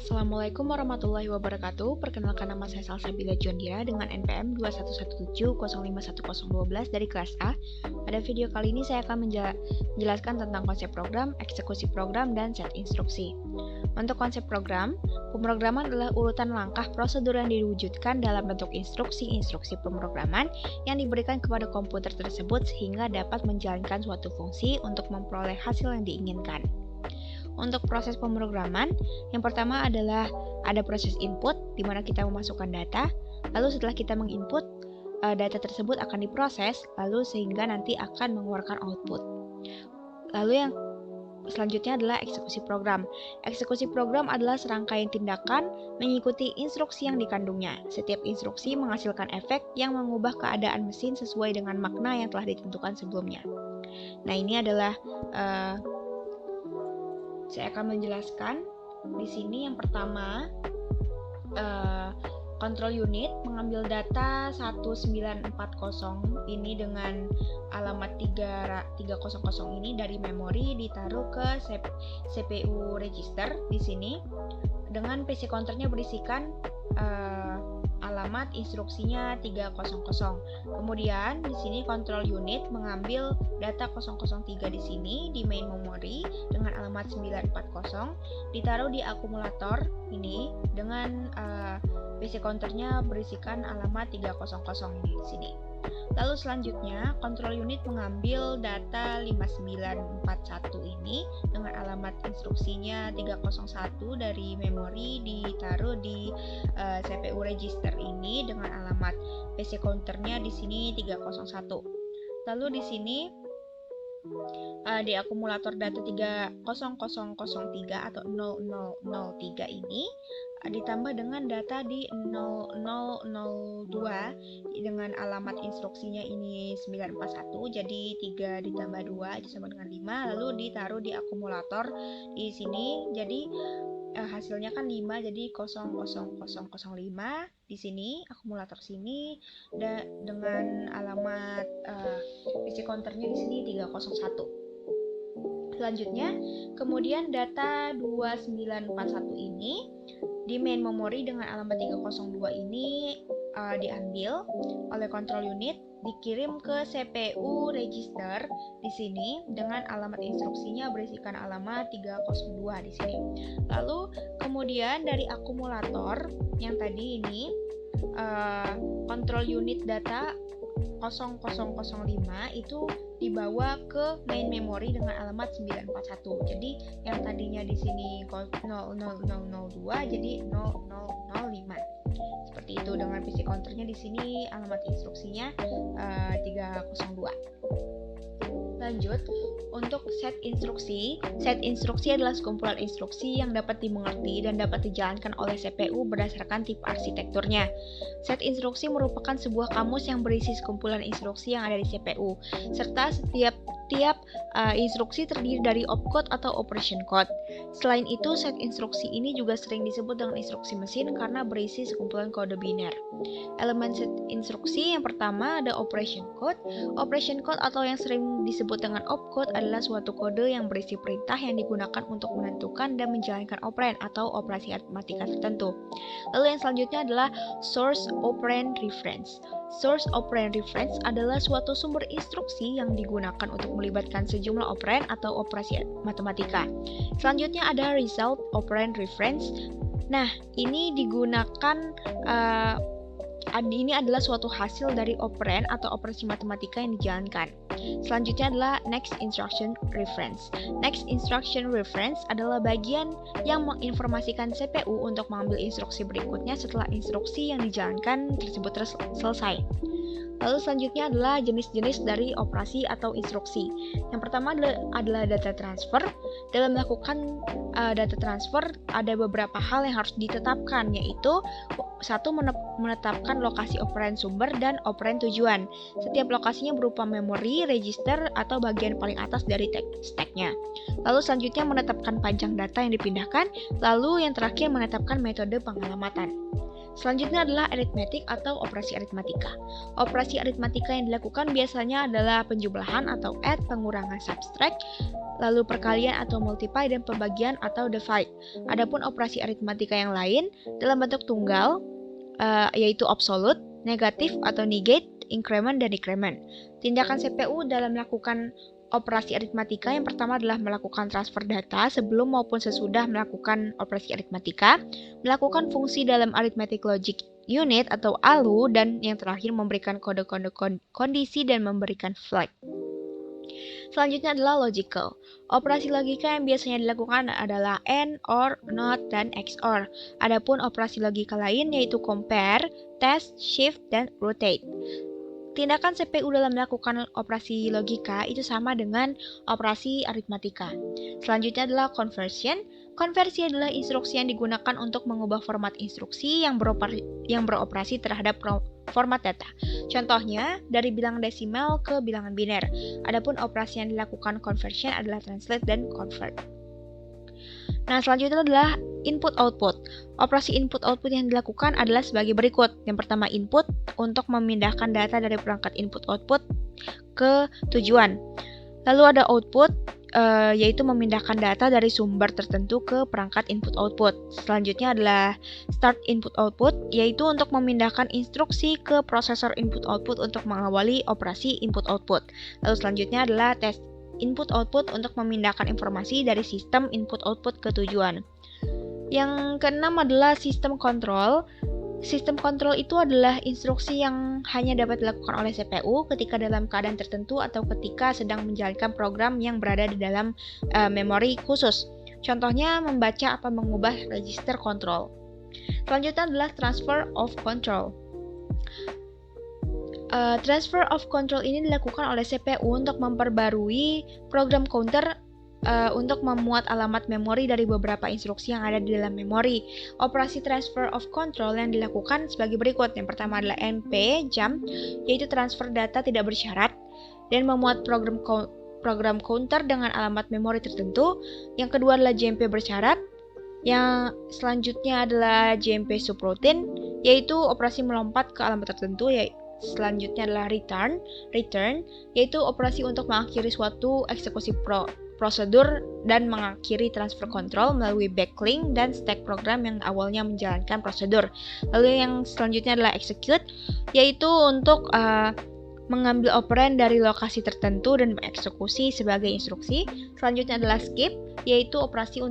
Assalamualaikum warahmatullahi wabarakatuh. Perkenalkan, nama saya Salsabila Jondira dengan NPM 21170511012 dari kelas A. Pada video kali ini saya akan menjelaskan tentang konsep program, eksekusi program, dan set instruksi. Untuk konsep program, pemrograman adalah urutan langkah prosedur yang diwujudkan dalam bentuk instruksi-instruksi pemrograman yang diberikan kepada komputer tersebut sehingga dapat menjalankan suatu fungsi untuk memperoleh hasil yang diinginkan. Untuk proses pemrograman, yang pertama adalah ada proses input, di mana kita memasukkan data, lalu setelah kita menginput, data tersebut akan diproses, lalu sehingga nanti akan mengeluarkan output. Lalu yang selanjutnya adalah eksekusi program. Eksekusi program adalah serangkaian tindakan mengikuti instruksi yang dikandungnya. Setiap instruksi menghasilkan efek yang mengubah keadaan mesin sesuai dengan makna yang telah ditentukan sebelumnya. Nah, ini adalah saya akan menjelaskan di sini. Yang pertama, control unit mengambil data 1940 ini dengan alamat 300 ini dari memori ditaruh ke CPU register di sini dengan PC counternya berisikan alamat instruksinya 300. Kemudian di sini control unit mengambil data 003 di sini di main memory dengan alamat 940 ditaruh di akumulator ini dengan PC counternya berisikan alamat 300 ini di sini. Lalu selanjutnya control unit mengambil data 5941 ini dengan alamat instruksinya 301 dari memori ditaruh di CPU register ini dengan alamat PC counternya di sini 301. Lalu di sini di akumulator data 30003 atau 0003 ini ditambah dengan data di 0002 dengan alamat instruksinya ini 941, jadi 3 ditambah 2 itu sama dengan 5, lalu ditaruh di akumulator di sini, jadi hasilnya kan 5, jadi 00005 di sini akumulator sini dengan alamat PC counternya di sini 301. Selanjutnya, kemudian data 2941 ini di main memory dengan alamat 302 ini diambil oleh control unit, dikirim ke CPU register di sini dengan alamat instruksinya berisikan alamat 302 di sini. Lalu kemudian dari akumulator yang tadi ini control unit data 0005 itu dibawa ke main memory dengan alamat 941. Jadi yang tadinya di sini 00002 jadi 0005. Seperti itu dengan PC counternya di sini alamat instruksinya 302. Lanjut, untuk set instruksi. Set instruksi adalah sekumpulan instruksi yang dapat dimengerti dan dapat dijalankan oleh CPU berdasarkan tipe arsitekturnya. Set instruksi merupakan sebuah kamus yang berisi sekumpulan instruksi yang ada di CPU, serta setiap instruksi terdiri dari opcode atau operation code. Selain itu, set instruksi ini juga sering disebut dengan instruksi mesin karena berisi sekumpulan kode biner. Elemen set instruksi yang pertama ada operation code. Operation code atau yang sering disebut dengan opcode adalah suatu kode yang berisi perintah yang digunakan untuk menentukan dan menjalankan operand atau operasi matematika tertentu. Lalu yang selanjutnya adalah source operand reference. Source operand reference adalah suatu sumber instruksi yang digunakan untuk melibatkan sejumlah operand atau operasi matematika. Selanjutnya ada result operand reference. Nah, ini digunakan ini adalah suatu hasil dari operand atau operasi matematika yang dijalankan. Selanjutnya adalah next instruction reference. Next instruction reference adalah bagian yang menginformasikan CPU untuk mengambil instruksi berikutnya setelah instruksi yang dijalankan tersebut selesai. Lalu selanjutnya adalah jenis-jenis dari operasi atau instruksi. Yang pertama adalah data transfer. Dalam melakukan data transfer ada beberapa hal yang harus ditetapkan, yaitu satu, menetapkan lokasi operand sumber dan operand tujuan. Setiap lokasinya berupa memori, register, atau bagian paling atas dari stack-nya. Lalu selanjutnya menetapkan panjang data yang dipindahkan. Lalu yang terakhir menetapkan metode pengalamatan. Selanjutnya adalah arithmetic atau operasi aritmatika. Operasi aritmatika yang dilakukan biasanya adalah penjumlahan atau add, pengurangan subtract, lalu perkalian atau multiply, dan pembagian atau divide. Adapun operasi aritmatika yang lain dalam bentuk tunggal, yaitu absolute, negatif atau negate, increment, dan decrement. Tindakan CPU dalam melakukan operasi aritmatika yang pertama adalah melakukan transfer data sebelum maupun sesudah melakukan operasi aritmatika, melakukan fungsi dalam arithmetic logic unit atau ALU, dan yang terakhir memberikan kode-kode kondisi dan memberikan flag. Selanjutnya adalah logical. Operasi logika yang biasanya dilakukan adalah AND, OR, NOT, dan XOR. Adapun operasi logika lain yaitu compare, test, shift, dan rotate. Tindakan CPU dalam melakukan operasi logika itu sama dengan operasi aritmatika. Selanjutnya adalah conversion. Konversi adalah instruksi yang digunakan untuk mengubah format instruksi yang beroperasi terhadap format data. Contohnya, dari bilangan desimal ke bilangan biner. Adapun operasi yang dilakukan conversion adalah translate dan convert. Nah, selanjutnya adalah input-output. Operasi input-output yang dilakukan adalah sebagai berikut. Yang pertama, input untuk memindahkan data dari perangkat input-output ke tujuan. Lalu ada output, yaitu memindahkan data dari sumber tertentu ke perangkat input-output. Selanjutnya adalah start input-output, yaitu untuk memindahkan instruksi ke prosesor input-output untuk mengawali operasi input-output. Lalu selanjutnya adalah test input-output untuk memindahkan informasi dari sistem input-output ke tujuan. Yang keenam adalah sistem kontrol. Sistem kontrol itu adalah instruksi yang hanya dapat dilakukan oleh CPU ketika dalam keadaan tertentu atau ketika sedang menjalankan program yang berada di dalam memori khusus. Contohnya membaca atau mengubah register kontrol. Selanjutnya adalah transfer of control. Transfer of control ini dilakukan oleh CPU untuk memperbarui program counter untuk memuat alamat memori dari beberapa instruksi yang ada di dalam memori. Operasi transfer of control yang dilakukan sebagai berikut. Yang pertama adalah NP, jump, yaitu transfer data tidak bersyarat dan memuat program counter dengan alamat memori tertentu. Yang kedua adalah JMP bersyarat. Yang selanjutnya adalah JMP subroutine, yaitu operasi melompat ke alamat tertentu. Selanjutnya adalah return, yaitu operasi untuk mengakhiri suatu eksekusi prosedur dan mengakhiri transfer control melalui backlink dan stack program yang awalnya menjalankan prosedur. Lalu yang selanjutnya adalah execute, yaitu untuk mengambil operan dari lokasi tertentu dan mengeksekusi sebagai instruksi. Selanjutnya adalah skip, yaitu operasi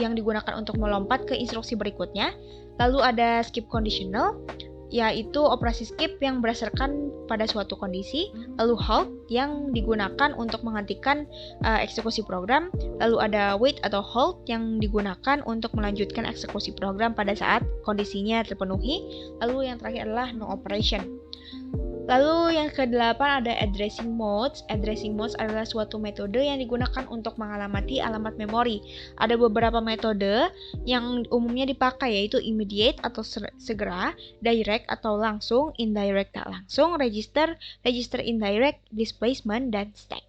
yang digunakan untuk melompat ke instruksi berikutnya. Lalu ada skip conditional, yaitu operasi skip yang berdasarkan pada suatu kondisi. Lalu halt yang digunakan untuk menghentikan eksekusi program. Lalu ada wait atau hold yang digunakan untuk melanjutkan eksekusi program pada saat kondisinya terpenuhi. Lalu yang terakhir adalah no operation. Lalu yang ke-8 ada addressing modes. Addressing modes adalah suatu metode yang digunakan untuk mengalamati alamat memori. Ada beberapa metode yang umumnya dipakai, yaitu immediate atau segera, direct atau langsung, indirect tak langsung, register indirect, displacement, dan stack.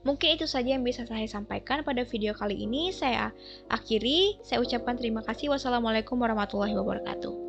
Mungkin itu saja yang bisa saya sampaikan pada video kali ini. Saya akhiri, saya ucapkan terima kasih. Wassalamualaikum warahmatullahi wabarakatuh.